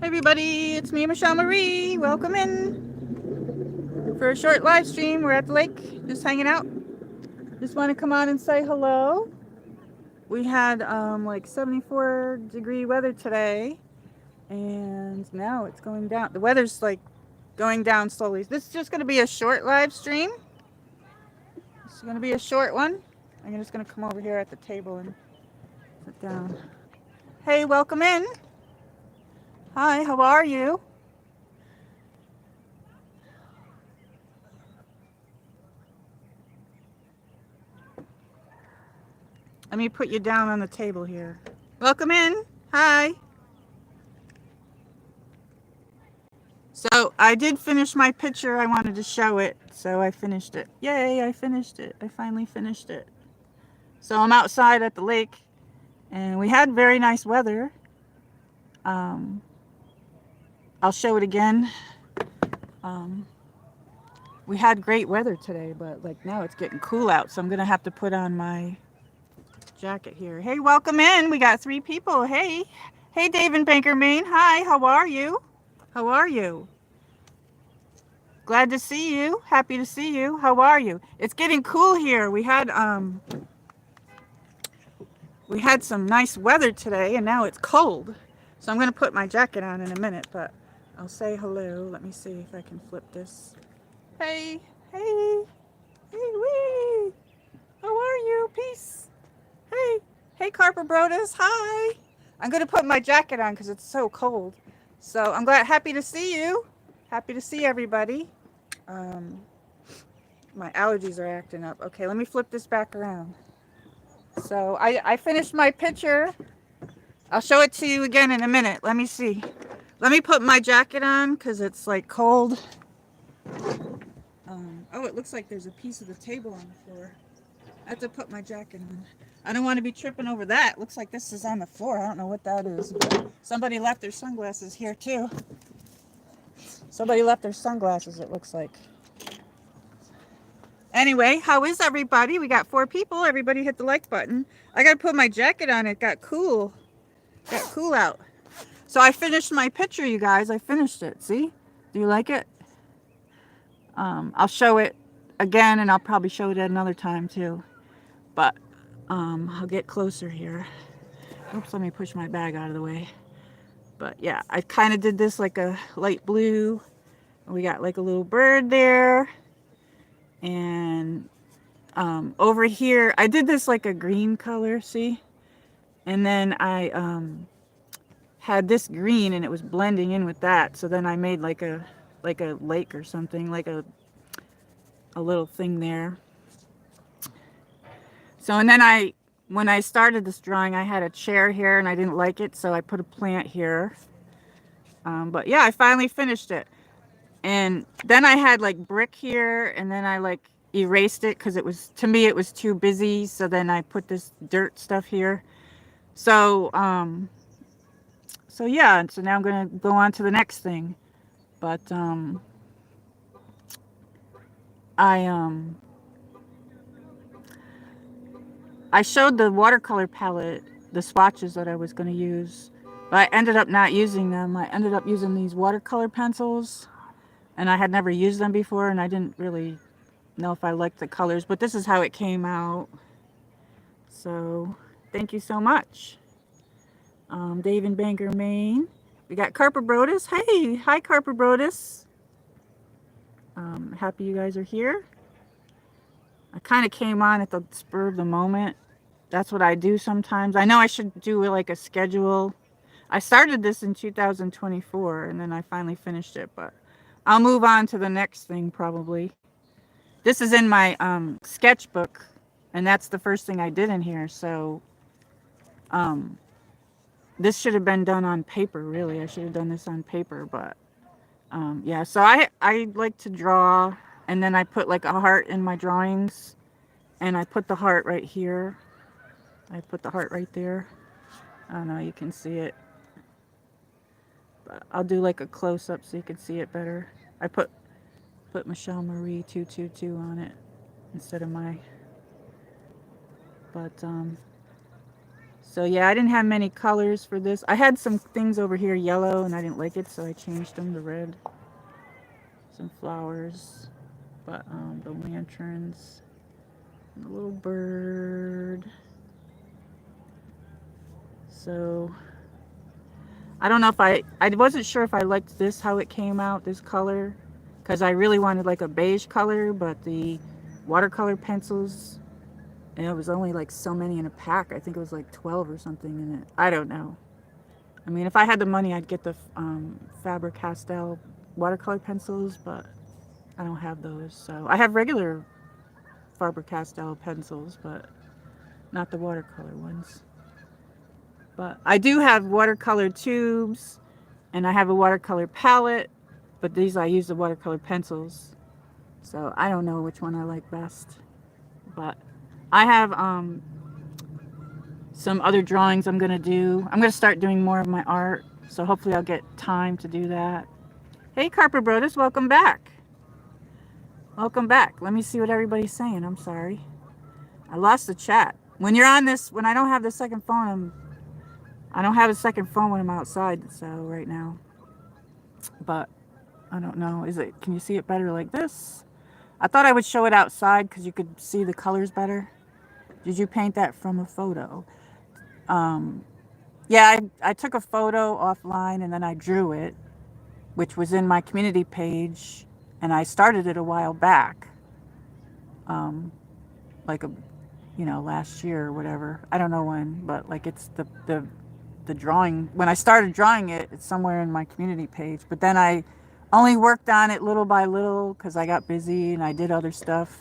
Hey everybody, it's me, Michelle Marie. Welcome in for a short live stream. We're at the lake, just hanging out. Just want to come on and say hello. We had like 74-degree weather today, and now it's going down. The weather's like going down slowly. This is just going to be a short live stream. This is going to be a short one. I'm just going to come over here at the table and sit down. Hey, welcome in. Hi, how are you? Let me put you down on the table here. Welcome in. Hi. So I did finish my picture. I wanted to show it, so I finished it. Yay, I finished it. I finally finished it. So I'm outside at the lake, and we had very nice weather. Um, I'll show it again. Um, we had great weather today, but like now it's getting cool out, so I'm gonna have to put on my jacket here. Hey, welcome in. We got 3 people. Hey, hey, David Banker Maine. Hi, how are you? How are you? Glad to see you. Happy to see you. How are you? It's getting cool here. We had some nice weather today and now it's cold. So I'm going to put my jacket on in a minute, but I'll say hello. Let me see if I can flip this. Hey, hey, hey, wee. How are you? Peace. Hey, hey, Carper Brodus. Hi. I'm going to put my jacket on because it's so cold. So I'm happy to see you. Happy to see everybody. Um, my allergies are acting up. Okay, let me flip this back around. So I finished my picture. I'll show it to you again in a minute. Let me see. Let me put my jacket on because it's like cold. Oh, it looks like there's a piece of the table on the floor. I have to put my jacket on. I don't want to be tripping over that. Looks like this is on the floor. I don't know what that is. Somebody left their sunglasses here too. Somebody left their sunglasses, it looks like. Anyway, how is everybody? We got 4 people. Everybody hit the like button. I got to put my jacket on. It got cool. Got cool out. So I finished my picture, you guys. I finished it. See? Do you like it? I'll show it again, and I'll probably show it at another time too. But I'll get closer here. Oops, let me push my bag out of the way. But yeah, I kind of did this like a light blue. We got like a little bird there. And over here, I did this like a green color, see? And then I had this green and it was blending in with that. So then I made like a lake or something, like a little thing there. So and then when I started this drawing, I had a chair here and I didn't like it, so I put a plant here. But yeah, I finally finished it. And then I had like brick here, and then I like erased it because to me it was too busy. So then I put this dirt stuff here. So so yeah, and so now I'm gonna go on to the next thing. But I I showed the watercolor palette, the swatches that I was going to use, but I ended up not using them. I ended up using these watercolor pencils, and I had never used them before, and I didn't really know if I liked the colors, but this is how it came out. So thank you so much. David Banker, Maine. We got Carper Brodus. Hey, hi Carper Brodus. Happy you guys are here. I kind of came on at the spur of the moment. That's what I do sometimes. I know I should do like a schedule. I started this in 2024 and then I finally finished it, but I'll move on to the next thing probably. This is in my sketchbook, and that's the first thing I did in here. So this should have been done on paper, really. I should have done this on paper, but yeah. So I like to draw, and then I put like a heart in my drawings, and I put the heart right here. I put the heart right there. I don't know, you can see it. But I'll do like a close-up so you can see it better. I put Michelle Marie 222 on it instead of my. But So yeah, I didn't have many colors for this. I had some things over here yellow and I didn't like it, so I changed them to red. Some flowers, but the lanterns, and the little bird. So I don't know if I wasn't sure if I liked this, how it came out, this color, because I really wanted like a beige color, but the watercolor pencils, and it was only like so many in a pack. I think it was like 12 or something in it. I don't know. I mean, if I had the money, I'd get the Faber-Castell watercolor pencils, but I don't have those. So I have regular Faber-Castell pencils, but not the watercolor ones. But I do have watercolor tubes, and I have a watercolor palette, but these I use the watercolor pencils. So I don't know which one I like best. But I have some other drawings I'm gonna do. I'm gonna start doing more of my art, so hopefully I'll get time to do that. Hey Carper Brodus, welcome back. Welcome back. Let me see what everybody's saying. I'm sorry. I lost the chat. When you're on this, when I don't have the second phone, I don't have a second phone when I'm outside, so right now. But I don't know. Can you see it better like this? I thought I would show it outside because you could see the colors better. Did you paint that from a photo? Yeah, I took a photo offline and then I drew it, which was in my community page, and I started it a while back. Like last year or whatever. I don't know when, but like it's the drawing. When I started drawing it, it's somewhere in my community page. But then I only worked on it little by little because I got busy and I did other stuff.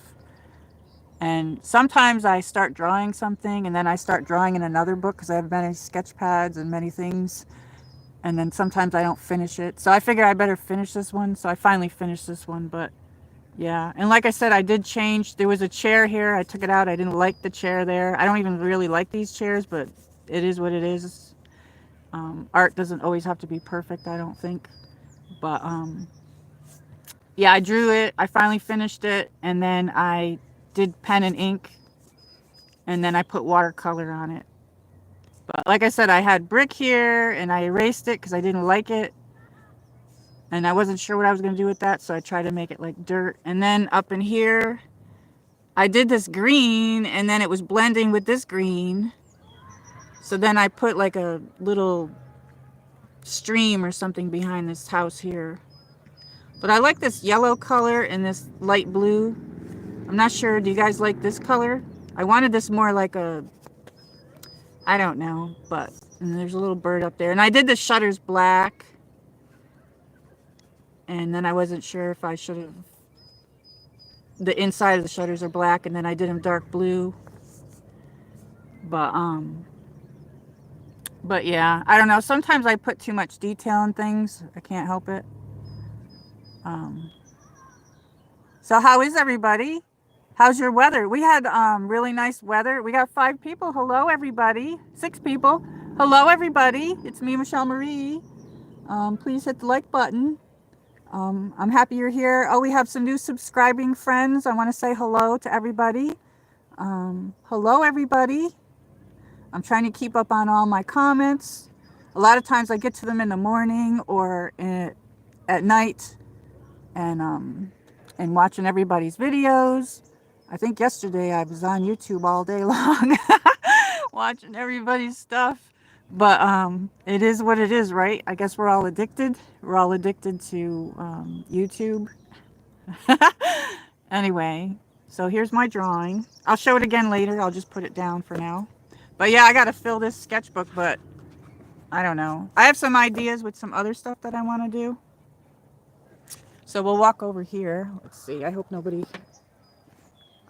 And sometimes I start drawing something and then I start drawing in another book because I have many sketch pads and many things. And then sometimes I don't finish it. So I figure I better finish this one. So I finally finished this one. But yeah. And like I said, I did change. There was a chair here. I took it out. I didn't like the chair there. I don't even really like these chairs, but it is what it is. Art doesn't always have to be perfect, I don't think. But yeah, I drew it. I finally finished it. And then I did pen and ink. And then I put watercolor on it. But like I said, I had brick here and I erased it because I didn't like it. And I wasn't sure what I was going to do with that. So I tried to make it like dirt. And then up in here, I did this green and then it was blending with this green. So then I put like a little stream or something behind this house here. But I like this yellow color and this light blue. I'm not sure. Do you guys like this color? I wanted this more like I don't know, but and there's a little bird up there. And I did the shutters black. And then I wasn't sure if I should have, the inside of the shutters are black and then I did them dark blue. But yeah, I don't know. Sometimes I put too much detail in things. I can't help it. So how is everybody? How's your weather? We had really nice weather. We got 5 people. Hello, everybody. 6 people. Hello, everybody. It's me, Michelle Marie. Please hit the like button. I'm happy you're here. Oh, we have some new subscribing friends. I want to say hello to everybody. Hello, everybody. I'm trying to keep up on all my comments. A lot of times I get to them in the morning or at night and watching everybody's videos. I think yesterday I was on YouTube all day long watching everybody's stuff. But it is what it is, right? I guess we're all addicted. We're all addicted to YouTube. Anyway, so here's my drawing. I'll show it again later. I'll just put it down for now. But yeah, I got to fill this sketchbook, but I don't know. I have some ideas with some other stuff that I want to do. So we'll walk over here. Let's see. I hope nobody...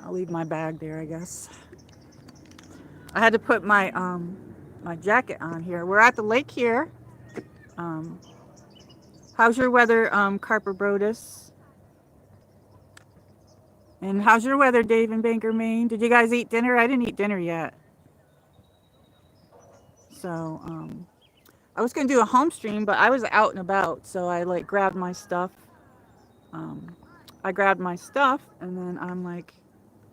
I'll leave my bag there, I guess. I had to put my my jacket on here. We're at the lake here. How's your weather, Carper Brodus? And how's your weather, Dave in Banker, Maine? Did you guys eat dinner? I didn't eat dinner yet. So, I was going to do a home stream, but I was out and about. So I like grabbed my stuff. I grabbed my stuff and then I'm like,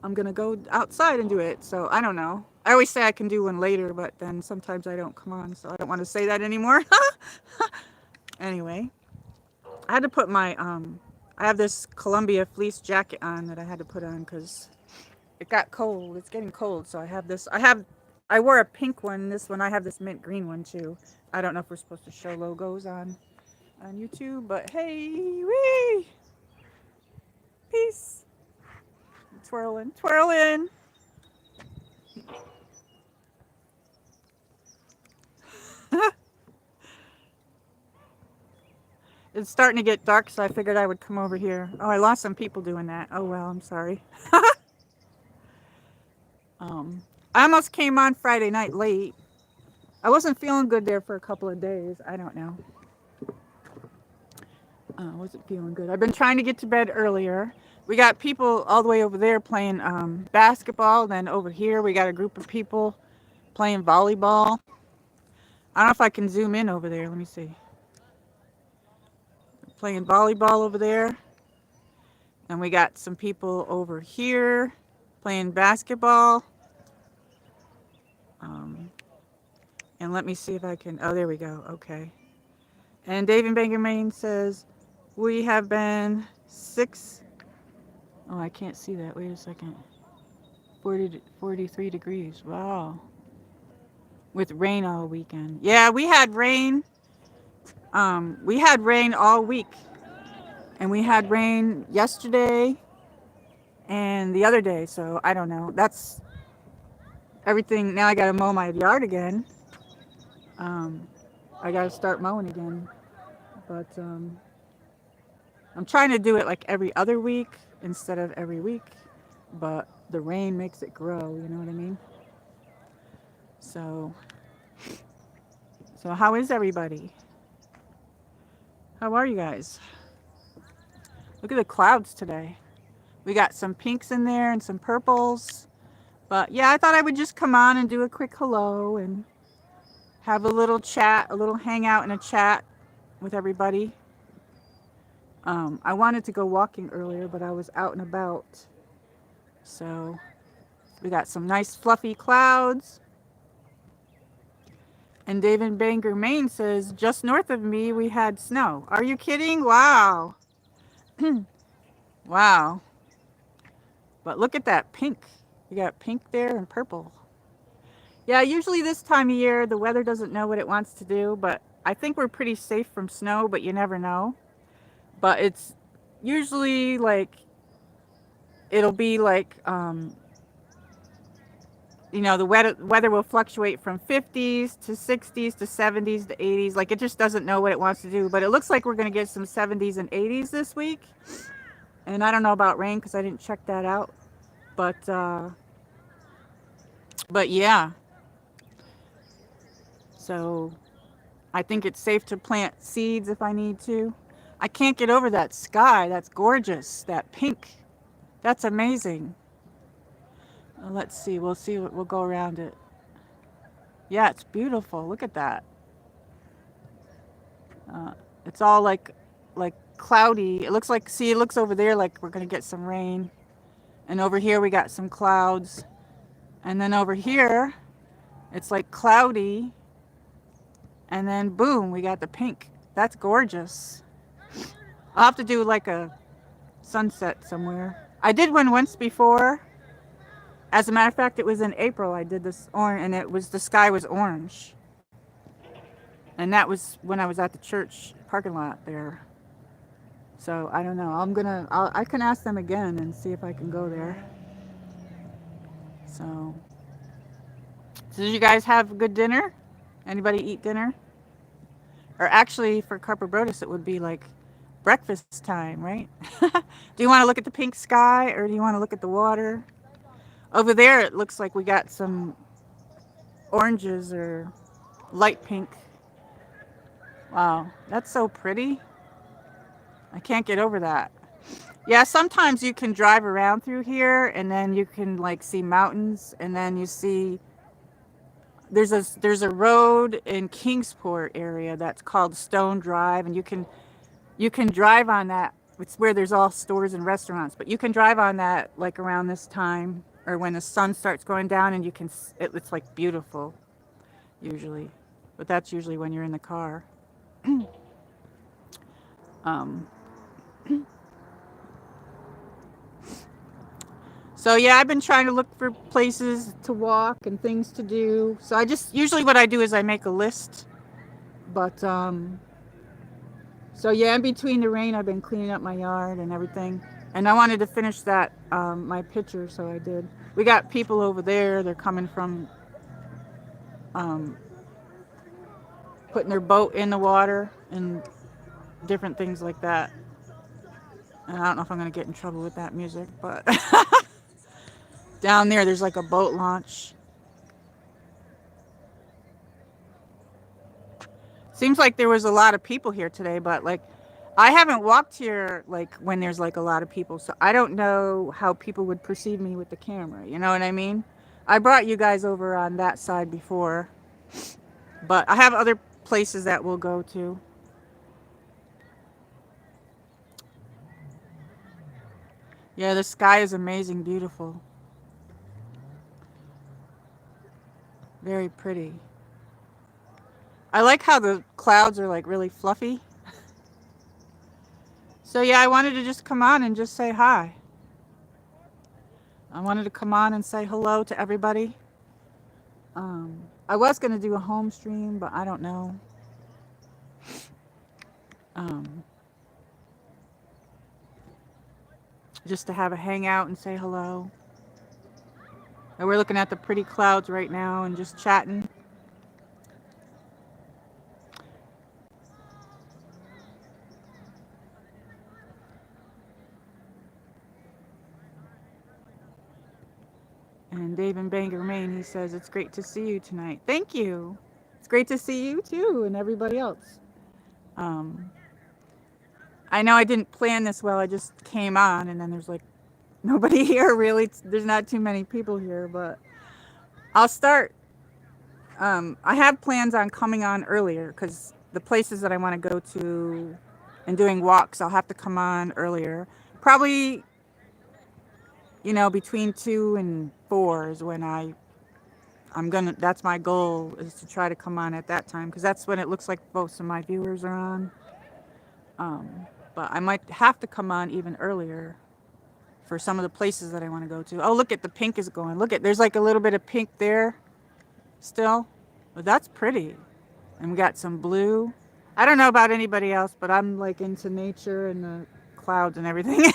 I'm going to go outside and do it. So I don't know. I always say I can do one later, but then sometimes I don't come on, so I don't want to say that anymore. Anyway, I had to put my I have this Columbia fleece jacket on that I had to put on because it got cold. It's getting cold, so I have this. I wore a pink one. This one I have this mint green one too. I don't know if we're supposed to show logos on YouTube, but hey, wee, peace, twirling, twirling. It's starting to get dark, so I figured I would come over here. Oh, I lost some people doing that. Oh well, I'm sorry. I almost came on Friday night late. I wasn't feeling good there for a couple of days. I don't know. I wasn't feeling good. I've been trying to get to bed earlier. We got people all the way over there playing basketball. Then over here, we got a group of people playing volleyball. I don't know if I can zoom in over there. Let me see. Playing volleyball over there. And we got some people over here playing basketball. And let me see if I can. Oh, there we go. Okay. And David Banger Maine says, we have been 6. Oh, I can't see that. Wait a second. 43 degrees. Wow. With rain all weekend. Yeah, we had rain. We had rain all week. And we had rain yesterday and the other day. So I don't know. That's everything. Now I got to mow my yard again. I got to start mowing again. But I'm trying to do it like every other week instead of every week. But the rain makes it grow, you know what I mean? So how is everybody? How are you guys? Look at the clouds today. We got some pinks in there and some purples. But yeah, I thought I would just come on and do a quick hello and have a little chat, a little hangout and a chat with everybody. I wanted to go walking earlier, but I was out and about. So we got some nice fluffy clouds. And David Banger Maine says, just north of me, we had snow. Are you kidding? Wow. Wow. But look at that pink. You got pink there and purple. Yeah, usually this time of year, the weather doesn't know what it wants to do, but I think we're pretty safe from snow, but you never know. But it's usually like, it'll be like, you know, the weather will fluctuate from 50s to 60s to 70s to 80s. Like, it just doesn't know what it wants to do. But it looks like we're going to get some 70s and 80s this week. And I don't know about rain because I didn't check that out. But yeah. So I think it's safe to plant seeds if I need to. I can't get over that sky. That's gorgeous. That pink. That's amazing. Let's see. We'll see. We'll go around it. Yeah, it's beautiful. Look at that. It's all like cloudy. It looks like, see, it looks over there like we're going to get some rain. And over here we got some clouds. And then over here, it's like cloudy. And then boom, we got the pink. That's gorgeous. I'll have to do like a sunset somewhere. I did one once before. As a matter of fact, it was in April. I did this orange, and the sky was orange. And that was when I was at the church parking lot there. So I don't know. I can ask them again and see if I can go there. So did you guys have a good dinner? Anybody eat dinner? Or actually, for Carper Brodus, it would be like breakfast time, right? Do you want to look at the pink sky, or do you want to look at the water? Over there, it looks like we got some oranges or light pink. Wow, that's so pretty. I can't get over that. Yeah, sometimes you can drive around through here, and then you can like see mountains, and then you see there's a road in Kingsport area that's called Stone Drive, and you can drive on that. It's where there's all stores and restaurants, but you can drive on that like around this time. or when the sun starts going down, and you can, it's like beautiful usually, but that's usually when you're in the car. um, so yeah, I've been trying to look for places to walk and things to do. So I just, usually what I do is I make a list, but so yeah, in between the rain, I've been cleaning up my yard and everything. And I wanted to finish that, my picture, so I did. We got people over there. They're coming from um, putting their boat in the water and different things like that. And I don't know if I'm going to get in trouble with that music, but down there, there's like a boat launch. Seems like there was a lot of people here today, but like I haven't walked here like when there's like a lot of people, so I don't know how people would perceive me with the camera. You know what I mean? I brought you guys over on that side before, but I have other places that we'll go to. Yeah, the sky is amazing, beautiful. Very pretty. I like how the clouds are like really fluffy. So yeah, I wanted to just come on and just say hi. I wanted to come on and say hello to everybody. I was going to do a home stream, but I don't know. Um, just to have a hangout and say hello. And we're looking at the pretty clouds right now and just chatting. And Dave in Bangor, Maine, he says, it's great to see you tonight. Thank you. It's great to see you too and everybody else. I know I didn't plan this well. I just came on and then there's like nobody here really. There's not too many people here, but I'll start. I have plans on coming on earlier because the places that I want to go to and doing walks, I'll have to come on earlier. Probably, between 2 and 4 is when that's my goal, is to try to come on at that time because that's when it looks like most of my viewers are on. But I might have to come on even earlier for some of the places that I want to go to. Oh, look at the pink is going. There's like a little bit of pink there still. But that's pretty. And we got some blue. I don't know about anybody else, but I'm like into nature and the clouds and everything.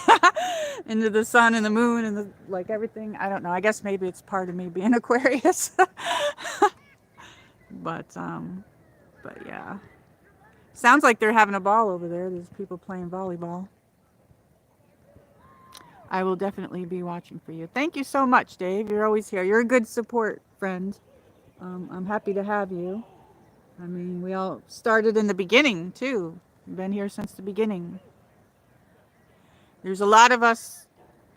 Into the sun and the moon and like everything. I don't know. I guess maybe it's part of me being Aquarius. But yeah. Sounds like they're having a ball over there. There's people playing volleyball. I will definitely be watching for you. Thank you so much, Dave. You're always here. You're a good support friend. I'm happy to have you. I mean, we all started in the beginning, too. We've been here since the beginning. There's a lot of us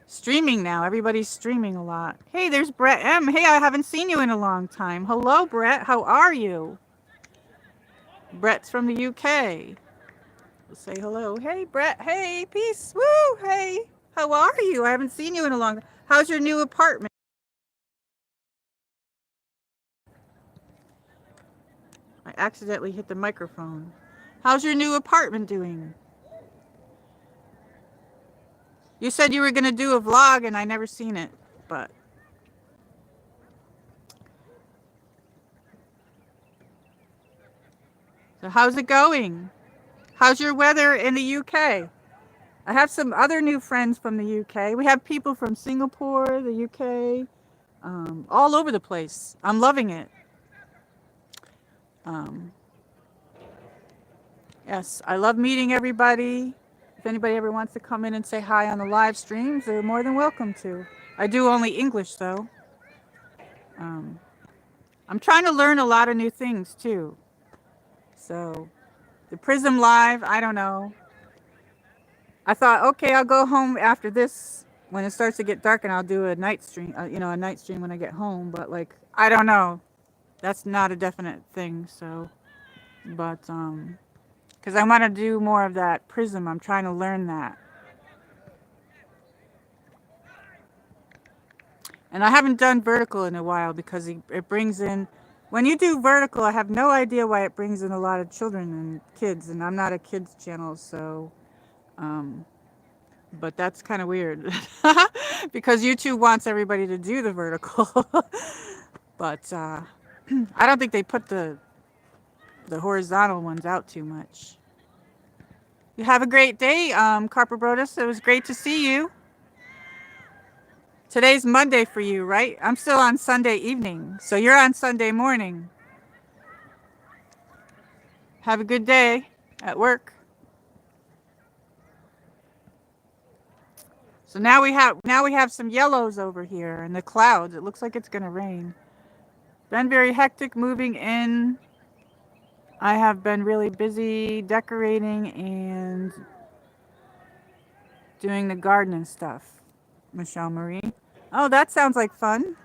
streaming now. Everybody's streaming a lot. Hey, there's Brett M. Hey, I haven't seen you in a long time. Hello, Brett. How are you? Brett's from the UK. We'll say hello. Hey, Brett. Hey, peace. Woo. Hey, how are you? I haven't seen you in a long time. How's your new apartment? I accidentally hit the microphone. How's your new apartment doing? You said you were going to do a vlog and I never seen it, but... So how's it going? How's your weather in the UK? I have some other new friends from the UK. We have people from Singapore, the UK, all over the place. I'm loving it. Yes, I love meeting everybody. If anybody ever wants to come in and say hi on the live streams, they're more than welcome to. I do only English, though. I'm trying to learn a lot of new things, too. So, the Prism Live, I don't know. I thought, okay, I'll go home after this. When it starts to get dark, and I'll do a night stream, a night stream when I get home. But, like, I don't know. That's not a definite thing, so. But, because I want to do more of that Prism. I'm trying to learn that. And I haven't done vertical in a while because it brings in, when you do vertical, I have no idea why it brings in a lot of children and kids, and I'm not a kids channel, so, but that's kind of weird because YouTube wants everybody to do the vertical. But I don't think they put the horizontal ones out too much. You have a great day, Carper Brodus. It was great to see you. Today's Monday for you, right? I'm still on Sunday evening, so you're on Sunday morning. Have a good day at work. So now we have some yellows over here in the clouds. It looks like it's gonna rain. Been very hectic moving in. I have been really busy decorating and doing the garden and stuff. Michelle Marie. Oh, that sounds like fun.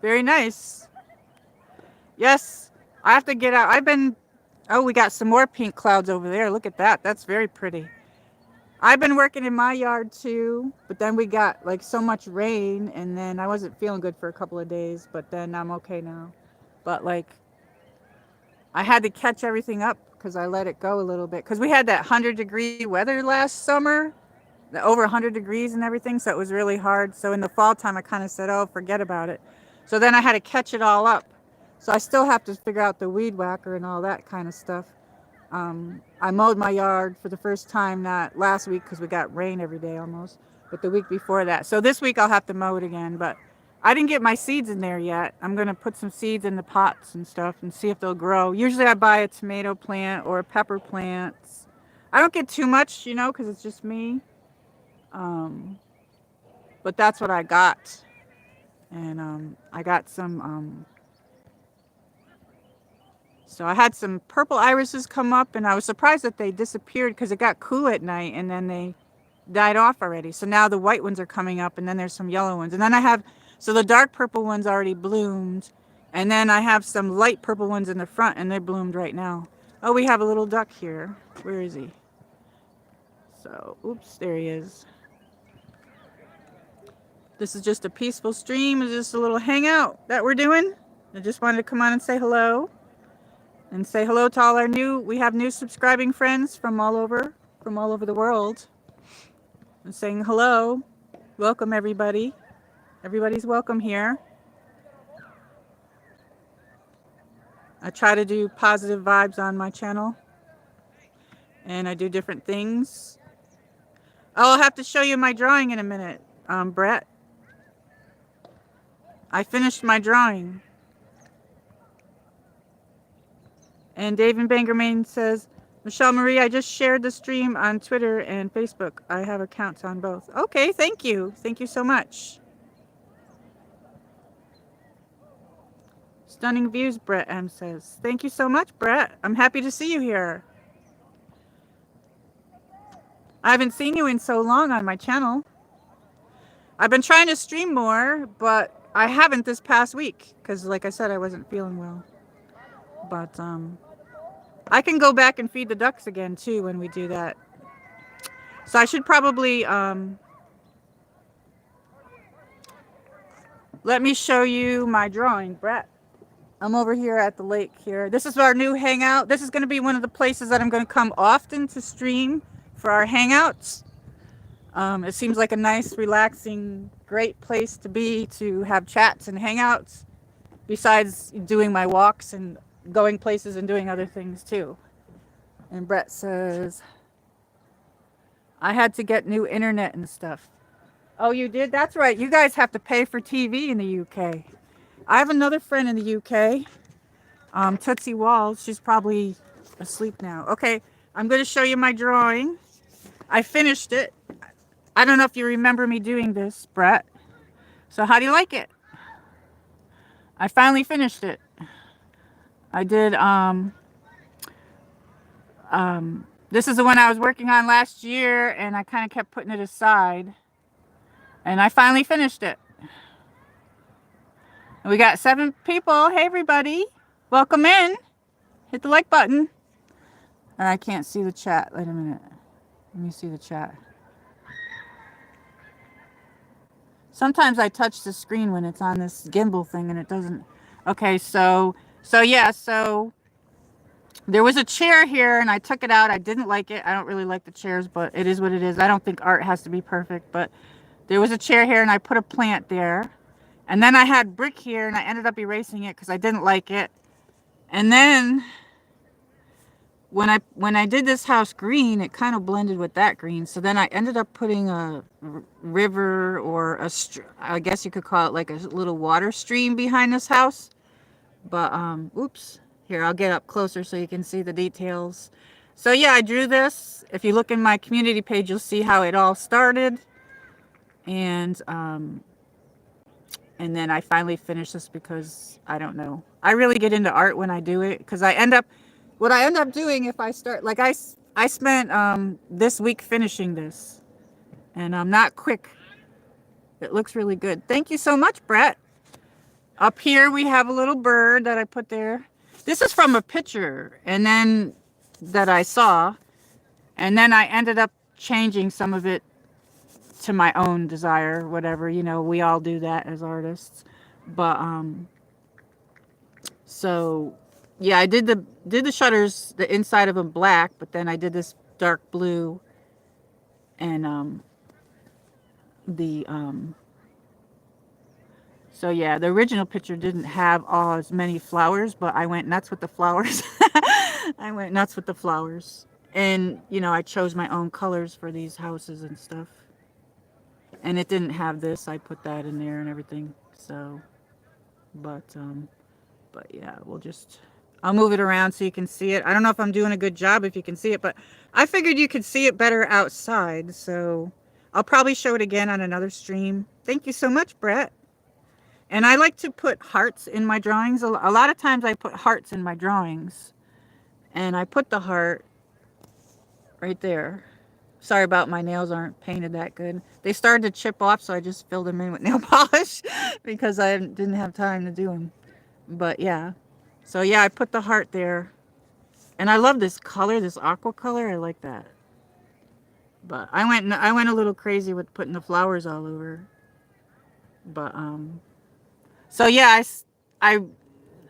Very nice. Yes, I have to get out. Oh, we got some more pink clouds over there. Look at that. That's very pretty. I've been working in my yard too, but then we got like so much rain and then I wasn't feeling good for a couple of days, but then I'm okay now. But like, I had to catch everything up because I let it go a little bit because we had that 100-degree weather last summer, over 100 degrees and everything, so it was really hard. So in the fall time, I kind of said, oh, forget about it. So then I had to catch it all up. So I still have to figure out the weed whacker and all that kind of stuff. I mowed my yard for the first time, not last week because we got rain every day almost, but the week before that. So this week I'll have to mow it again, but I didn't get my seeds in there yet. I'm going to put some seeds in the pots and stuff and see if they'll grow. Usually I buy a tomato plant or a pepper plant. I don't get too much, you know, because it's just me. But that's what I got. And I got some, so I had some purple irises come up and I was surprised that they disappeared because it got cool at night and then they died off already. So now the white ones are coming up and then there's some yellow ones. And then I have, so the dark purple ones already bloomed. And then I have some light purple ones in the front and they're bloomed right now. Oh, we have a little duck here. Where is he? So, oops, there he is. This is just a peaceful stream. It's just a little hangout that we're doing. I just wanted to come on and say hello. And say hello to all our we have new subscribing friends from all over the world. And saying hello. Welcome everybody. Everybody's welcome here. I try to do positive vibes on my channel. And I do different things. I'll have to show you my drawing in a minute, Brett. I finished my drawing. And David Bangermain says, Michelle Marie, I just shared the stream on Twitter and Facebook. I have accounts on both. Okay, thank you. Thank you so much. Stunning views, Brett M says. Thank you so much, Brett. I'm happy to see you here. I haven't seen you in so long on my channel. I've been trying to stream more, but I haven't this past week because, like I said, I wasn't feeling well. But I can go back and feed the ducks again too when we do that. So I should probably let me show you my drawing, Brett. I'm over here at the lake here. This is our new hangout. This is going to be one of the places that I'm going to come often to stream for our hangouts. It seems like a nice, relaxing, great place to be to have chats and hangouts besides doing my walks and going places and doing other things too. And Brett says, I had to get new internet and stuff. Oh, you did? That's right. You guys have to pay for TV in the UK. I have another friend in the UK, Tootsie Walls. She's probably asleep now. Okay, I'm going to show you my drawing. I finished it. I don't know if you remember me doing this, Brett. So how do you like it? I finally finished it. I did, this is the one I was working on last year, and I kind of kept putting it aside. And I finally finished it. And we got 7 people. Hey, everybody. Welcome in. Hit the like button. I can't see the chat. Wait a minute. Let me see the chat. Sometimes I touch the screen when it's on this gimbal thing and it doesn't. Okay, so yeah, so there was a chair here and I took it out. I didn't like it. I don't really like the chairs, but it is what it is. I don't think art has to be perfect, but there was a chair here and I put a plant there. And then I had brick here and I ended up erasing it because I didn't like it. And then when I did this house green, it kind of blended with that green. So then I ended up putting a river or I guess you could call it like a little water stream behind this house. But oops, here I'll get up closer so you can see the details. So yeah, I drew this. If you look in my community page, you'll see how it all started. And then I finally finished this because I don't know. I really get into art when I do it because what I end up doing if I start, like I spent this week finishing this and I'm not quick. It looks really good. Thank you so much, Brett. Up here we have a little bird that I put there. This is from a picture and then that I saw, and then I ended up changing some of it to my own desire, whatever, you know, we all do that as artists. But so yeah, I did the shutters, the inside of them black, but then I did this dark blue and the so yeah, the original picture didn't have all as many flowers, but I went nuts with the flowers. I went nuts with the flowers. And you know, I chose my own colors for these houses and stuff. And it didn't have this. I put that in there and everything. So but yeah, I'll move it around so you can see it. I don't know if I'm doing a good job if you can see it, but I figured you could see it better outside. So I'll probably show it again on another stream. Thank you so much, Brett. And I like to put hearts in my drawings. A lot of times I put hearts in my drawings. And I put the heart right there. Sorry about my nails aren't painted that good. They started to chip off, so I just filled them in with nail polish because I didn't have time to do them. But yeah. So yeah, I put the heart there. And I love this color, this aqua color. I like that. But I went a little crazy with putting the flowers all over. But so yeah, I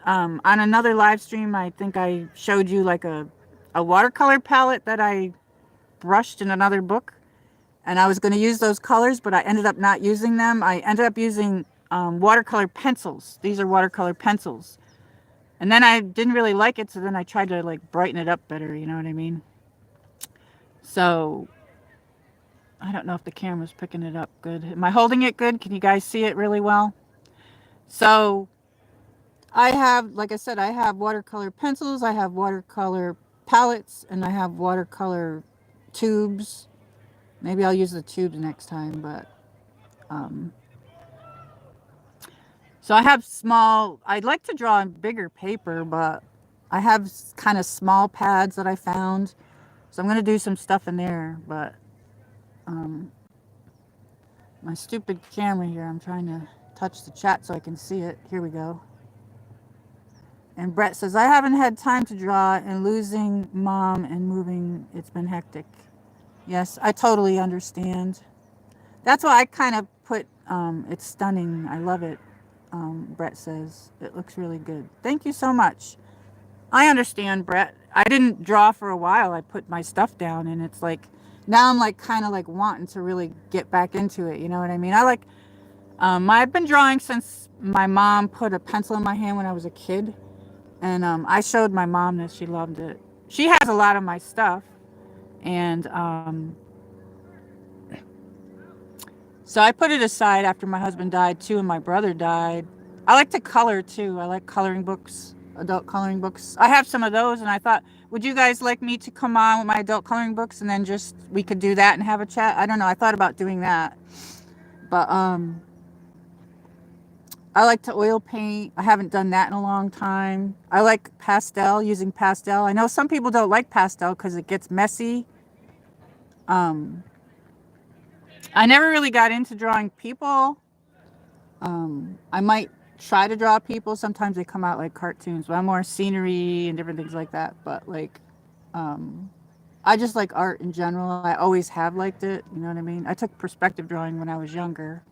on another live stream, I think I showed you like a watercolor palette that I brushed in another book. And I was going to use those colors, but I ended up not using them. I ended up using watercolor pencils. These are watercolor pencils. And then I didn't really like it, so then I tried to like brighten it up better, you know what I mean? So I don't know if the camera's picking it up good. Am I holding it good? Can you guys see it really well? So I have, like I said, I have watercolor pencils, I have watercolor palettes, and I have watercolor tubes. Maybe I'll use the tubes next time, but so I have I'd like to draw on bigger paper, but I have kind of small pads that I found. So I'm going to do some stuff in there, but my stupid camera here, I'm trying to touch the chat so I can see it. Here we go. And Brett says, I haven't had time to draw, and losing mom and moving, it's been hectic. Yes, I totally understand. That's why I kind of put, it's stunning. I love it. Brett says, it looks really good. Thank you so much. I understand, Brett. I didn't draw for a while. I put my stuff down, and it's like, now I'm like kind of like wanting to really get back into it. You know what I mean? I've been drawing since my mom put a pencil in my hand when I was a kid. And I showed my mom this. She loved it. She has a lot of my stuff. And so I put it aside after my husband died too, and my brother died. I like to color too. I like coloring books, adult coloring books. I have some of those, and I thought, would you guys like me to come on with my adult coloring books and then just we could do that and have a chat? I don't know. I thought about doing that. But I like to oil paint. I haven't done that in a long time. I like using pastel. I know some people don't like pastel because it gets messy. I never really got into drawing people. I might try to draw people. Sometimes they come out like cartoons, but I'm more scenery and different things like that. But like, I just like art in general. I always have liked it. You know what I mean? I took perspective drawing when I was younger.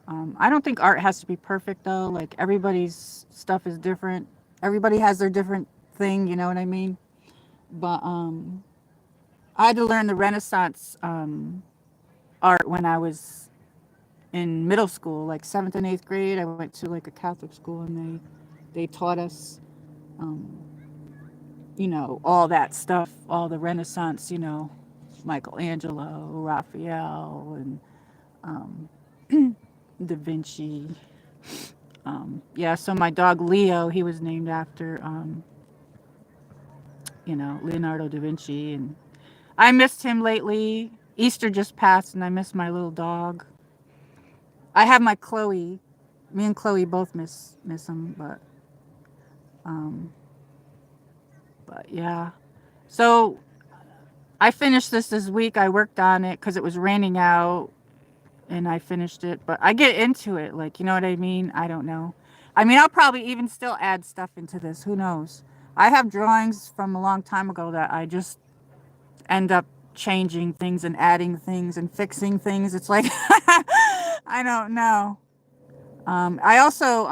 I don't think art has to be perfect though. Like everybody's stuff is different. Everybody has their different thing, you know what I mean? But I had to learn the Renaissance art when I was in middle school, like seventh and eighth grade. I went to like a Catholic school, and they taught us, um, all that stuff, all the Renaissance, Michelangelo, Raphael, and um, Da Vinci. Yeah, so my dog Leo, he was named after, Leonardo da Vinci, and I missed him lately. Easter just passed, and I miss my little dog. I have my Chloe. Me and Chloe both miss him, um, but yeah. So I finished this week. I worked on it because it was raining out, and I finished it. But I get into it, like, you know what I mean? I don't know. I mean, I'll probably even still add stuff into this. Who knows? I have drawings from a long time ago that I just end up changing things and adding things and fixing things. It's like I don't know. I also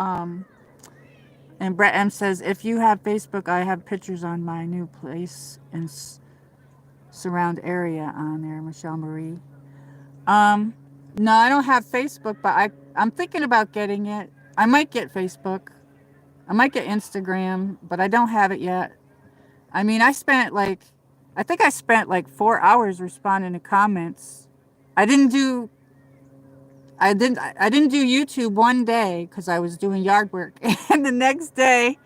and Brett M says, if you have Facebook, I have pictures on my new place and surround area on there, Michelle Marie. Um, no, I don't have Facebook, but I'm thinking about getting it. I might get Facebook. I might get Instagram, but I don't have it yet. I mean, I think I spent like 4 hours responding to comments. I didn't do, I didn't do YouTube one day because I was doing yard work, and the next day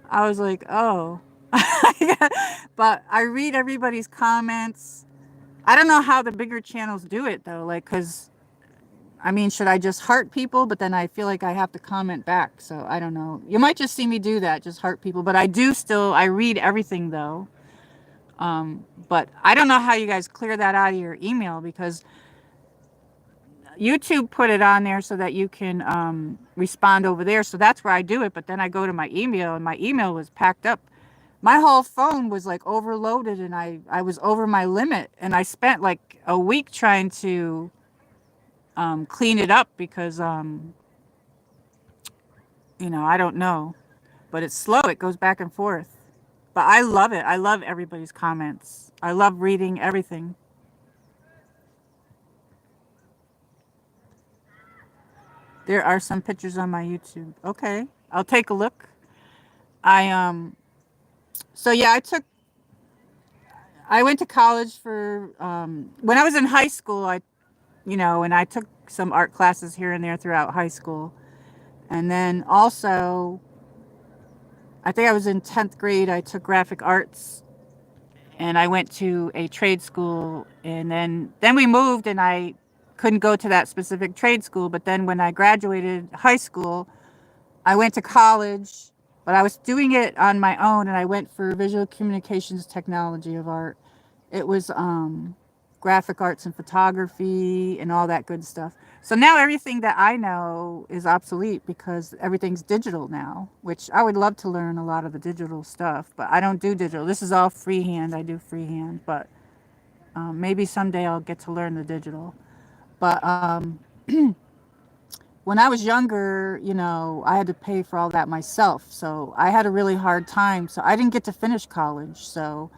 I was like, oh, but I read everybody's comments. I don't know how the bigger channels do it though, like, cause I mean, should I just heart people? But then I feel like I have to comment back, so I don't know. You might just see me do that, just heart people. But I read everything though. But I don't know how you guys clear that out of your email because YouTube put it on there so that you can respond over there. So that's where I do it. But then I go to my email, and my email was packed up. My whole phone was like overloaded, and I was over my limit. And I spent like a week trying to clean it up because, I don't know. But it's slow, it goes back and forth. But I love it. I love everybody's comments. I love reading everything. There are some pictures on my YouTube. Okay, I'll take a look. I so yeah, I went to college for when I was in high school. And I took some art classes here and there throughout high school. And then also, I think I was in 10th grade, I took graphic arts, and I went to a trade school, and then we moved, and I couldn't go to that specific trade school. But then when I graduated high school, I went to college, but I was doing it on my own, and I went for visual communications technology of art. It was graphic arts and photography and all that good stuff. So now everything that I know is obsolete because everything's digital now, which I would love to learn a lot of the digital stuff, but I don't do digital. This is all freehand. I do freehand, but maybe someday I'll get to learn the digital. But when I was younger, I had to pay for all that myself. So I had a really hard time. So I didn't get to finish college. So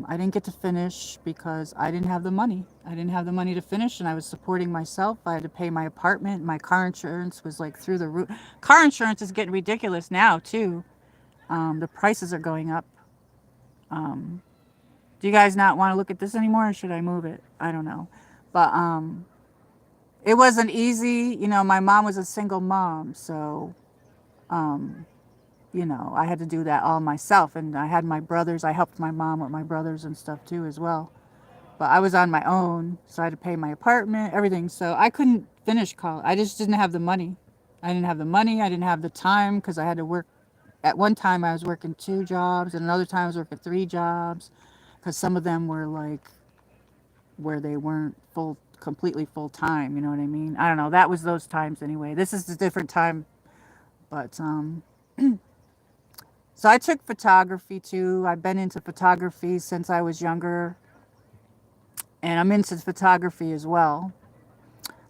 I didn't get to finish because I didn't have the money. I didn't have the money to finish, and I was supporting myself. I had to pay my apartment. My car insurance was like through the roof. Car insurance is getting ridiculous now, too. The prices are going up. Um, do you guys not want to look at this anymore, or should I move it? I don't know. But it wasn't easy. My mom was a single mom, so um, I had to do that all myself. And I had my brothers. I helped my mom with my brothers and stuff too as well. But I was on my own, so I had to pay my apartment, everything. So I couldn't finish college. I just didn't have the money. I didn't have the money. I didn't have the time because I had to work. At one time, I was working 2 jobs, and another time I was working 3 jobs because some of them were like where they weren't completely full time. You know what I mean? I don't know. That was those times anyway. This is a different time, but so I took photography too. I've been into photography since I was younger, and I'm into photography as well.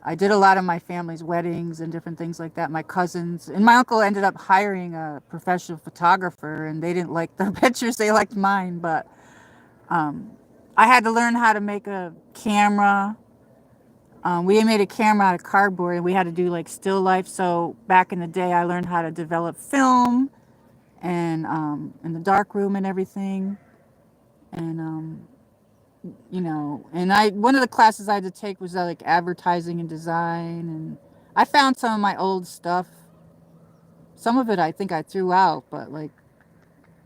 I did a lot of my family's weddings and different things like that. My cousins and my uncle ended up hiring a professional photographer, and they didn't like the pictures; they liked mine. But um, I had to learn how to make a camera. We made a camera out of cardboard, and we had to do like still life. So back in the day, I learned how to develop film and in the dark room and everything. And and I one of the classes I had to take was like advertising and design, and I found some of my old stuff. Some of it I think I threw out, but like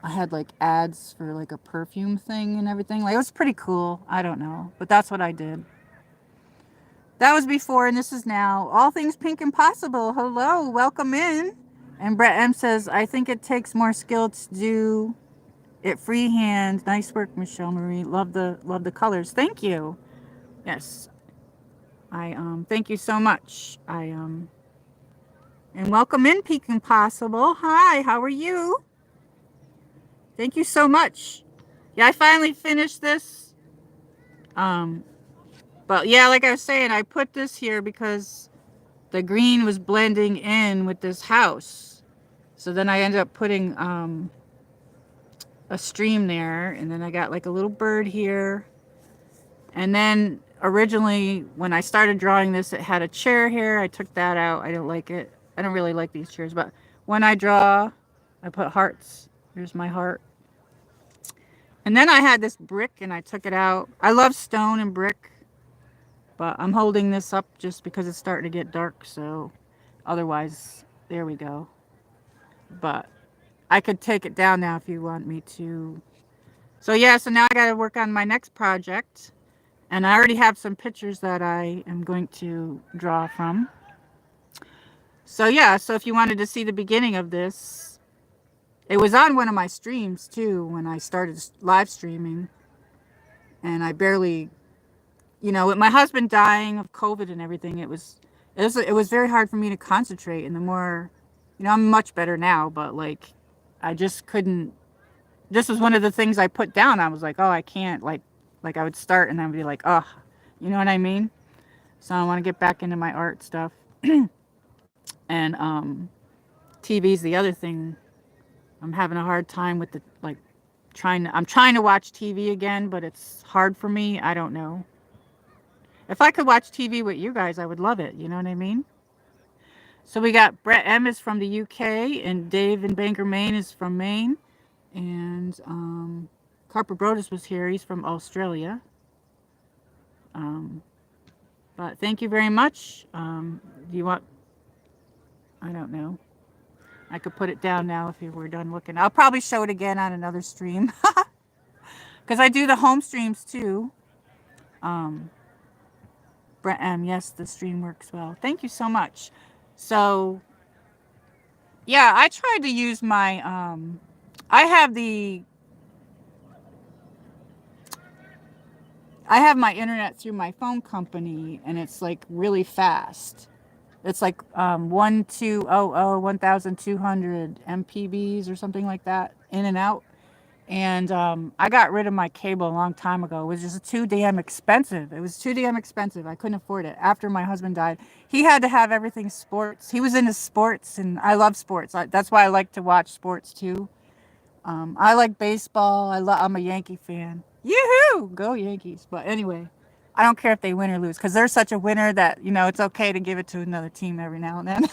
I had like ads for like a perfume thing and everything. Like it was pretty cool. I don't know, but that's what I did. That was before, and this is now. All things pink and possible. Hello, welcome in. And Brett M says, I think it takes more skill to do it freehand. Nice work, Michelle Marie. Love the colors. Thank you. Yes. I thank you so much. And welcome in, Peak Impossible. Hi, how are you? Thank you so much. Yeah, I finally finished this. But yeah, like I was saying, I put this here because the green was blending in with this house. So then I ended up putting a stream there, and then I got like a little bird here. And then originally when I started drawing this, it had a chair here. I took that out. I don't like it. I don't really like these chairs, but when I draw, I put hearts. Here's my heart. And then I had this brick and I took it out. I love stone and brick, but I'm holding this up just because it's starting to get dark. So otherwise, there we go. But I could take it down now if you want me to. So yeah, so now I got to work on my next project. And I already have some pictures that I am going to draw from. So yeah, so if you wanted to see the beginning of this, it was on one of my streams too when I started live streaming. And I barely, with my husband dying of COVID and everything, it was very hard for me to concentrate. And the more, I'm much better now, but like, I just couldn't. This was one of the things I put down. I was like, oh, I can't, like I would start and I would be like, oh, you know what I mean? So I want to get back into my art stuff. And TV's the other thing. I'm having a hard time with I'm trying to watch TV again, but it's hard for me. I don't know. If I could watch TV with you guys, I would love it. You know what I mean? So we got Brett M is from the UK, and Dave in Bangor, Maine is from Maine. And Carper Brodus was here. He's from Australia. But thank you very much. Do you want... I don't know. I could put it down now if you were done looking. I'll probably show it again on another stream. Because I do the home streams too. Brett M, yes, the stream works well. Thank you so much. So, yeah, I tried to use my... I have my internet through my phone company, and it's like really fast. It's like 1200 MPBs or something like that, in and out. And I got rid of my cable a long time ago. It was just too damn expensive. It was too damn expensive. I couldn't afford it. After my husband died, he had to have everything sports. He was into sports, and I love sports. That's why I like to watch sports too. I like baseball. I'm a Yankee fan. Yoo-hoo! Go Yankees. But anyway, I don't care if they win or lose, because they're such a winner that, it's okay to give it to another team every now and then.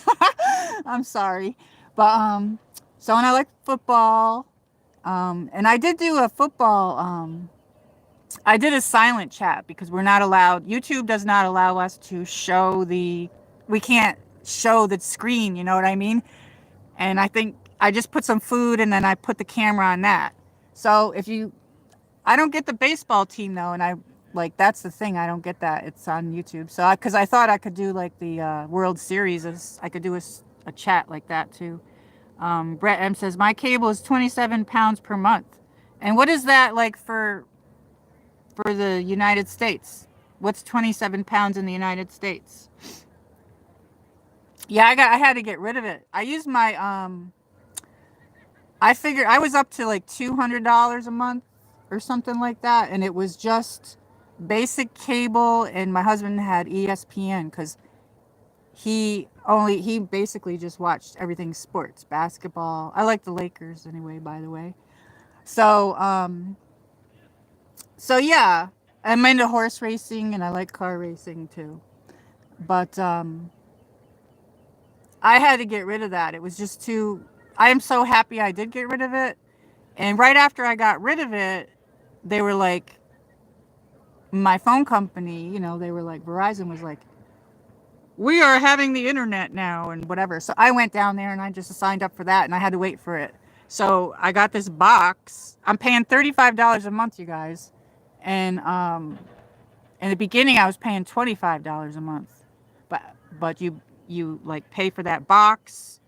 I'm sorry. But, so, and I like football. And I did do a football, I did a silent chat because we're not allowed, YouTube does not allow us to show we can't show the screen, you know what I mean? And I think I just put some food and then I put the camera on that. So I don't get the baseball team though, and that's the thing, I don't get that. It's on YouTube. So because I thought I could do like the World Series, I could do a chat like that too. Brett M says, my cable is 27 pounds per month. And what is that like for the United States? What's 27 pounds in the United States? Yeah, I had to get rid of it. I used my, I figured I was up to like $200 a month or something like that. And it was just basic cable, and my husband had ESPN because he basically just watched everything sports, basketball. I like the Lakers anyway, by the way. So, so yeah, I'm into horse racing and I like car racing too. But I had to get rid of that. It was just too. I am so happy I did get rid of it. And right after I got rid of it, they were like, my phone company, you know, they were like, Verizon was like, we are having the internet now and whatever. So I went down there and I just signed up for that and I had to wait for it. So I got this box. I'm paying $35 a month, you guys. And in the beginning I was paying $25 a month. But you like pay for that box.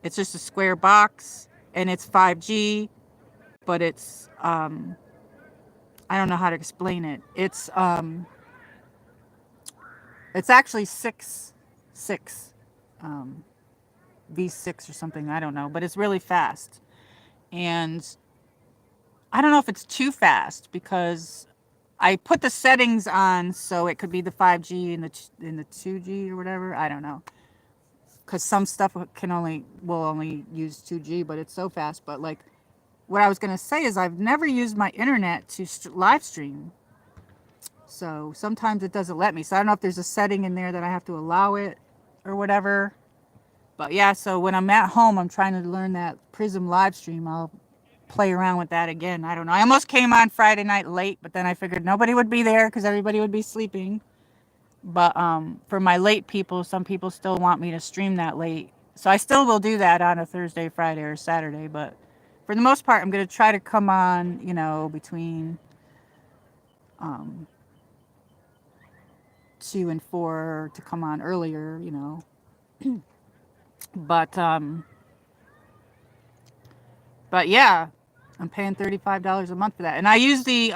It's just a square box and it's 5G, but it's I don't know how to explain it. It's actually six V6 or something. I don't know, but it's really fast. And I don't know if it's too fast because I put the settings on so it could be the 5G and the 2G or whatever. I don't know. Because some stuff will only use 2G, but it's so fast. But like what I was going to say is I've never used my internet to live stream. So sometimes it doesn't let me. So I don't know if there's a setting in there that I have to allow it or whatever. But yeah, so when I'm at home, I'm trying to learn that Prism live stream. I'll play around with that again. I don't know. I almost came on Friday night late, but then I figured nobody would be there because everybody would be sleeping. But for my late people, some people still want me to stream that late. So I still will do that on a Thursday, Friday, or Saturday. But for the most part, I'm going to try to come on, you know, between 2 and 4 to come on earlier, you know. But yeah, I'm paying $35 a month for that. And I use the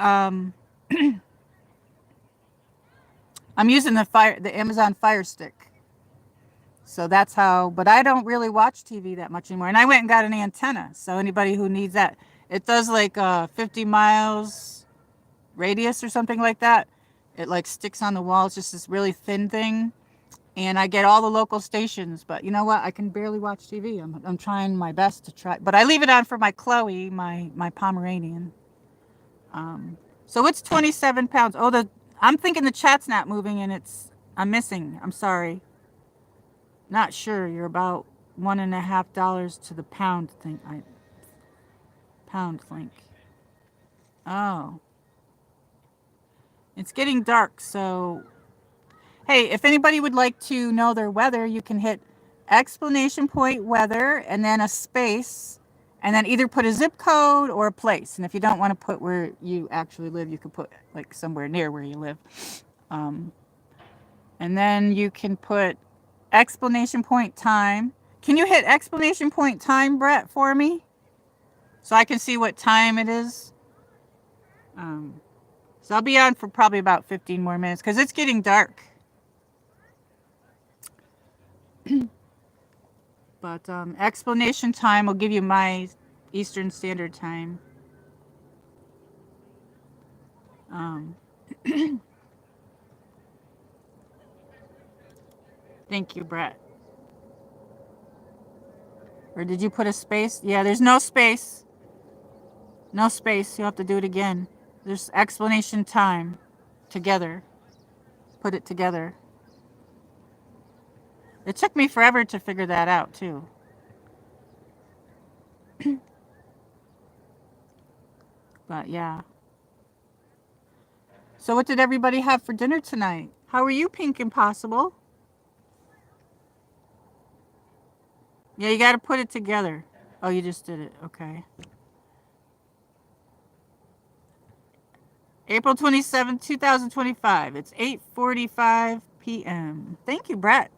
I'm using the Amazon Fire Stick. So that's how, but I don't really watch TV that much anymore. And I went and got an antenna. So anybody who needs that, it does like 50 miles radius or something like that. It like sticks on the wall. It's just this really thin thing. And I get all the local stations, but you know what? I can barely watch TV. I'm trying my best to try, but I leave it on for my Chloe, my Pomeranian. So it's 27 pounds. Oh, I'm thinking the chat's not moving and I'm missing. I'm sorry. Not sure. You're about $1.50 to the pound thing. Pound link. Oh. It's getting dark, so hey, if anybody would like to know their weather, you can hit exclamation point weather and then a space and then either put a zip code or a place. And if you don't want to put where you actually live, you could put like somewhere near where you live. And then you can put exclamation point time. Can you hit exclamation point time, Brett, for me? So I can see what time it is. So I'll be on for probably about 15 more minutes because it's getting dark. But explanation time will give you my Eastern Standard Time. Thank you, Brett. Or did you put a space? Yeah, there's no space. No space. You'll have to do it again. There's explanation time. Together. Put it together. It took me forever to figure that out, too. But, yeah. So what did everybody have for dinner tonight? How are you, Pink Impossible? Yeah, you got to put it together. Oh, you just did it. Okay. April 27th, 2025. It's 8:45 p.m. Thank you, Brett.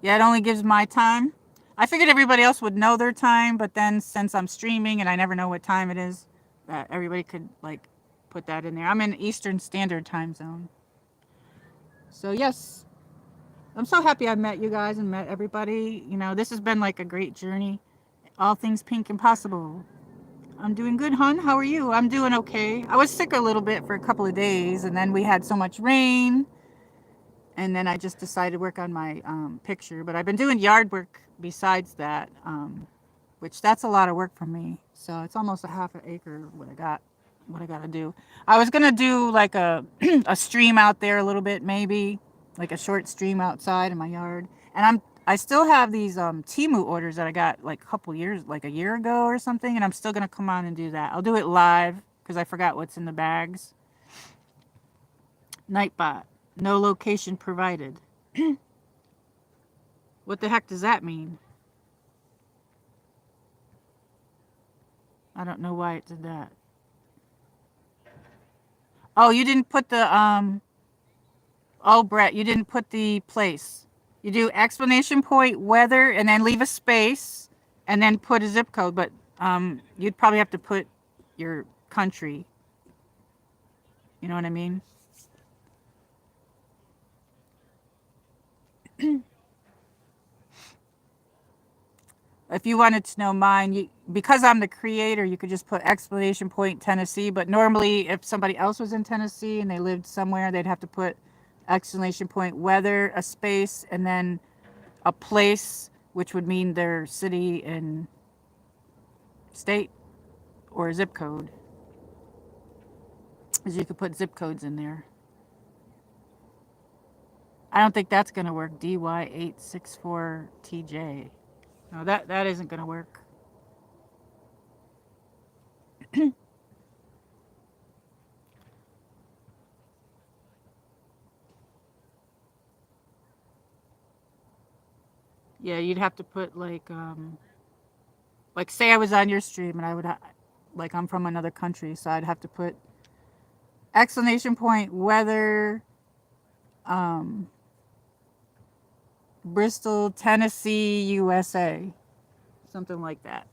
Yeah, it only gives my time. I figured everybody else would know their time, but then since I'm streaming and I never know what time it is, everybody could like put that in there. I'm in Eastern Standard Time Zone. So yes, I'm so happy I met you guys and met everybody. You know, this has been like a great journey. All things Pink Impossible. I'm doing good, hon. How are you? I'm doing okay. I was sick a little bit for a couple of days, and then we had so much rain. And then I just decided to work on my picture. But I've been doing yard work besides that, which that's a lot of work for me. So it's almost a half an acre what I got to do. I was gonna do like a a stream out there a little bit, maybe like a short stream outside in my yard. And I still have these Temu orders that I got like a couple years, like a year ago or something, and I'm still gonna come on and do that. I'll do it live because I forgot what's in the bags. Nightbot, no location provided. What the heck does that mean? I don't know why it did that. Oh, you didn't put the oh, Brett, you didn't put the place. You do exclamation point weather and then leave a space and then put a zip code, but you'd probably have to put your country. You know what I mean? If you wanted to know mine, because I'm the creator, you could just put exclamation point Tennessee. But normally, if somebody else was in Tennessee and they lived somewhere, they'd have to put exclamation point weather, a space, and then a place, which would mean their city and state or zip code. Because you could put zip codes in there. I don't think that's going to work. DY864TJ. No, that isn't going to work. Yeah, you'd have to put like say I was on your stream and I would like I'm from another country, so I'd have to put exclamation point weather Bristol, Tennessee, USA. Something like that.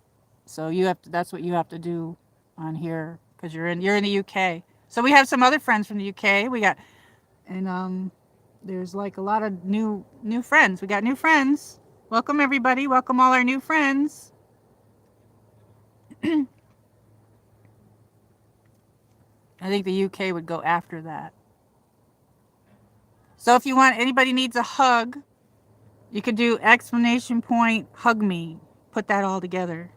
So you have to, that's what you have to do on here because you're in the UK. So we have some other friends from the UK. We got and there's like a lot of new friends. We got new friends. Welcome everybody. Welcome all our new friends. I think the UK would go after that. So if you want, anybody needs a hug, you could do exclamation point hug me. Put that all together.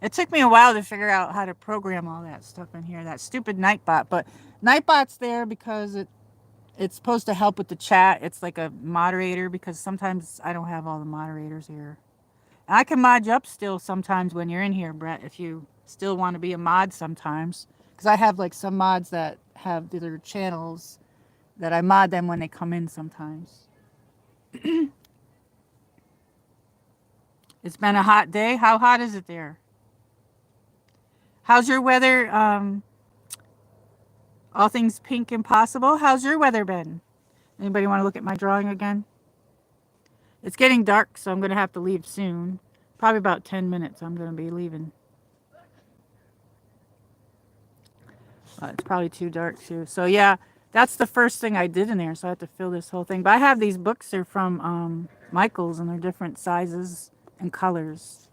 It took me a while to figure out how to program all that stuff in here, that stupid Nightbot. But Nightbot's there because it's supposed to help with the chat. It's like a moderator because sometimes I don't have all the moderators here. And I can mod you up still sometimes when you're in here, Brett, if you still want to be a mod sometimes. Because I have like some mods that have their channels that I mod them when they come in sometimes. It's been a hot day. How hot is it there? How's your weather? All things pink impossible. How's your weather been? Anybody want to look at my drawing again? It's getting dark, so I'm going to have to leave soon. Probably about 10 minutes I'm going to be leaving. It's probably too dark too. So yeah, that's the first thing I did in there. So I have to fill this whole thing. But I have these books. They're from Michaels and they're different sizes and colors.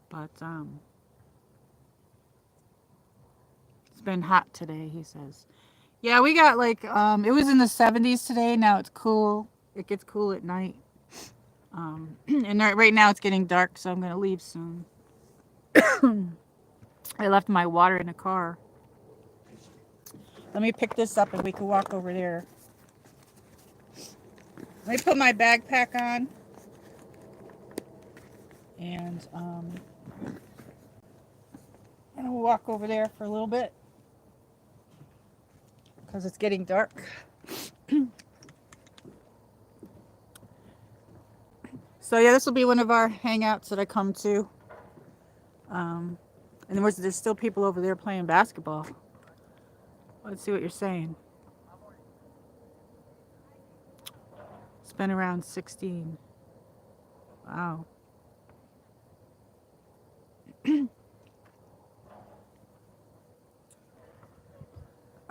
But it's been hot today, he says. Yeah, we got like it was in the 70s today. Now it's cool. It gets cool at night. And right now it's getting dark, so I'm gonna leave soon. I left my water in the car. Let me pick this up and we can walk over there. Let me put my backpack on. And we'll walk over there for a little bit because it's getting dark. So yeah, this will be one of our hangouts that I come to. And there's still people over there playing basketball. Let's see what you're saying. It's been around 16. Wow.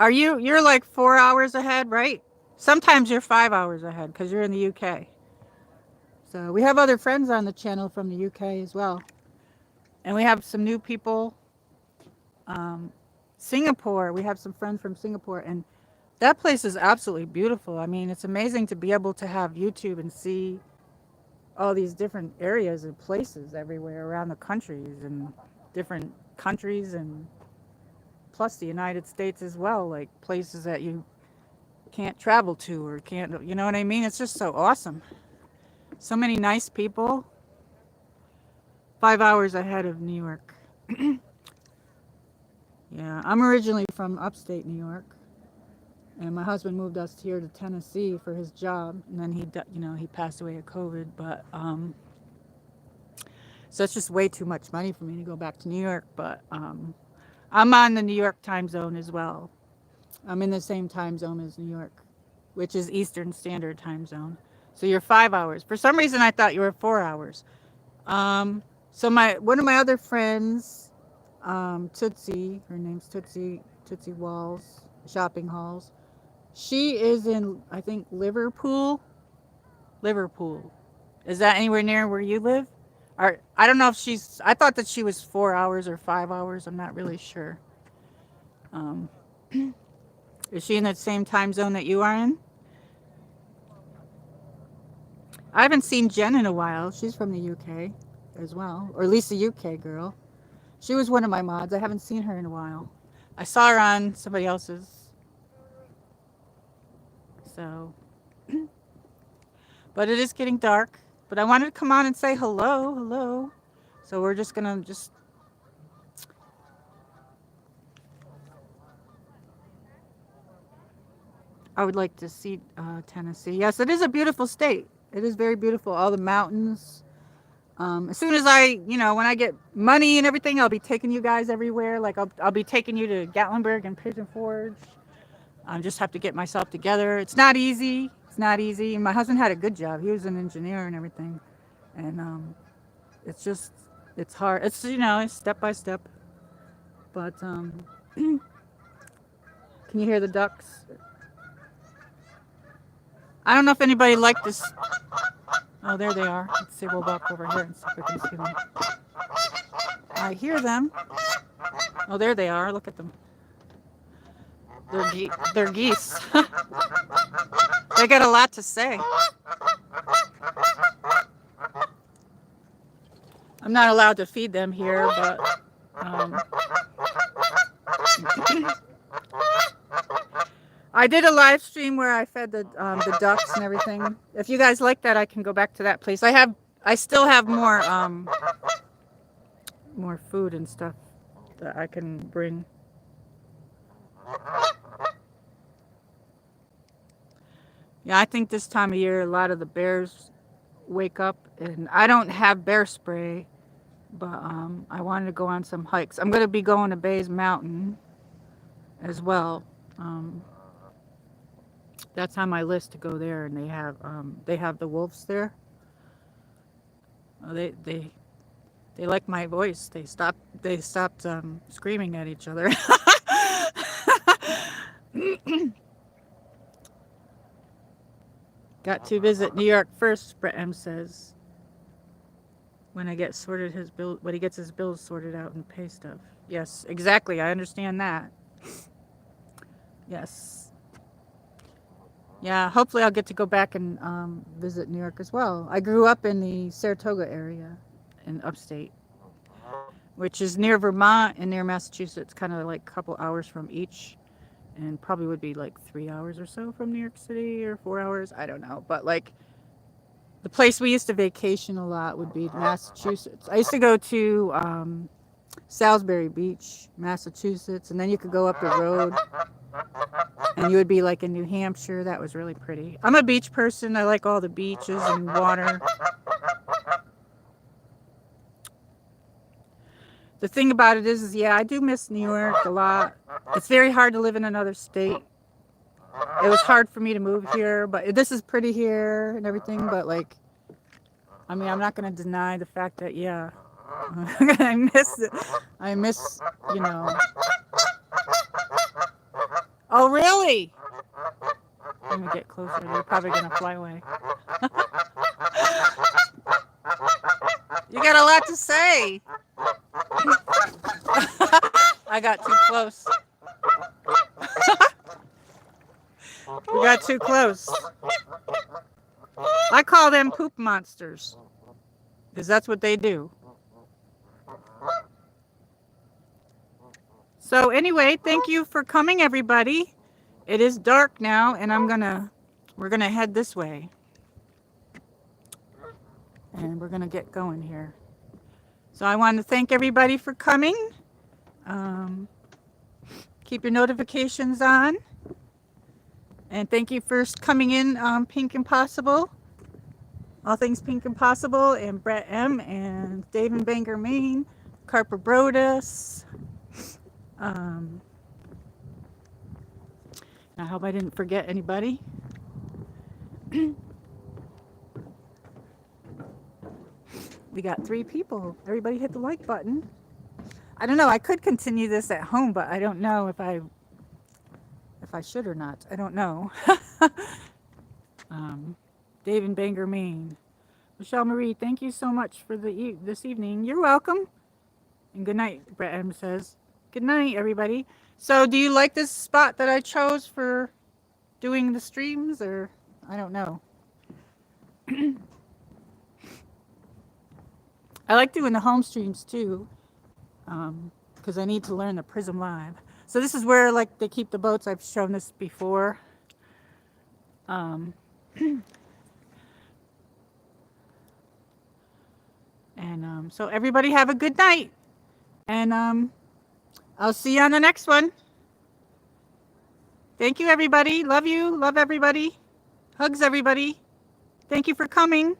You're like 4 hours ahead, right? Sometimes you're 5 hours ahead because you're in the UK. So we have other friends on the channel from the UK as well. And we have some new people Singapore. We have some friends from Singapore, and that place is absolutely beautiful. I mean, it's amazing to be able to have YouTube and see all these different areas and places everywhere around the countries and different countries, and plus the United States as well, like places that you can't travel to or can't, you know what I mean? It's just so awesome. So many nice people. 5 hours ahead of New York. Yeah, I'm originally from upstate New York, and my husband moved us here to Tennessee for his job, and then he passed away of COVID. But so it's just way too much money for me to go back to New York. But I'm on the New York time zone as well. I'm in the same time zone as New York, which is Eastern Standard Time Zone. So you're 5 hours. For some reason, I thought you were 4 hours. So one of my other friends, Tootsie, her name's Tootsie Walls, Shopping Halls. She is in, I think, Liverpool. Is that anywhere near where you live? Or I don't know if I thought that she was 4 hours or 5 hours. I'm not really sure. Is she in the same time zone that you are in? I haven't seen Jen in a while. She's from the UK as well, or at least a UK girl. She was one of my mods. I haven't seen her in a while. I saw her on somebody else's. So, but it is getting dark. But I wanted to come on and say hello. So we're just gonna I would like to see Tennessee. Yes, it is a beautiful state. It is very beautiful. All the mountains. As soon as when I get money and everything, I'll be taking you guys everywhere. Like I'll be taking you to Gatlinburg and Pigeon Forge. I just have to get myself together. It's not easy. My husband had a good job. He was an engineer and everything. And it's hard. It's, it's step by step. But can you hear the ducks? I don't know if anybody liked this. Oh, there they are. Let's see. We'll walk over here and see if we can see them. I hear them. Oh, there they are. Look at them. They're geese. They got a lot to say. I'm not allowed to feed them here, but I did a live stream where I fed the ducks and everything. If you guys like that, I can go back to that place. I still have more food and stuff that I can bring. Yeah, I think this time of year a lot of the bears wake up, and I don't have bear spray, but I wanted to go on some hikes. I'm going to be going to Bays Mountain as well. That's on my list to go there, and they have the wolves there. They like my voice. They stopped screaming at each other. Got to visit New York first, Brett M says. When he gets his bills sorted out and pay stuff. Yes, exactly. I understand that. Yes. Yeah, hopefully I'll get to go back and visit New York as well. I grew up in the Saratoga area in upstate, which is near Vermont and near Massachusetts, kind of like a couple hours from each, and probably would be like 3 hours or so from New York City, or 4 hours, I don't know. But like the place we used to vacation a lot would be Massachusetts. I used to go to Salisbury Beach, Massachusetts, and then you could go up the road and you would be like in New Hampshire. That was really pretty. I'm a beach person. I like all the beaches and water. The thing about it is yeah, I do miss New York a lot. It's very hard to live in another state. It was hard for me to move here, but this is pretty here and everything. But like, I mean, I'm not going to deny the fact that, yeah, I miss it. I miss, Oh, really? Let me get closer. They're probably going to fly away. You got a lot to say. I got too close. We got too close. I call them poop monsters because that's what they do. So anyway, thank you for coming, everybody. It is dark now, and we're gonna head this way, and we're gonna get going here. So I want to thank everybody for coming. Keep your notifications on. And thank you for coming in, Pink Impossible, All Things Pink Impossible, and Brett M, and Dave in Bangor, Maine, Carper Brodus. I hope I didn't forget anybody. We got 3 people. Everybody hit the like button. I don't know. I could continue this at home, but I don't know if I should or not. I don't know. Dave in Bangor, Maine. Michelle Marie, thank you so much for this evening. You're welcome. And good night, Brett M says. Good night, everybody. So do you like this spot that I chose for doing the streams, or I don't know. I like doing the home streams too, because I need to learn the Prism Live. So this is where like they keep the boats. I've shown this before. So everybody have a good night, and I'll see you on the next one. Thank you, everybody. Love you. Love everybody. Hugs, everybody. Thank you for coming.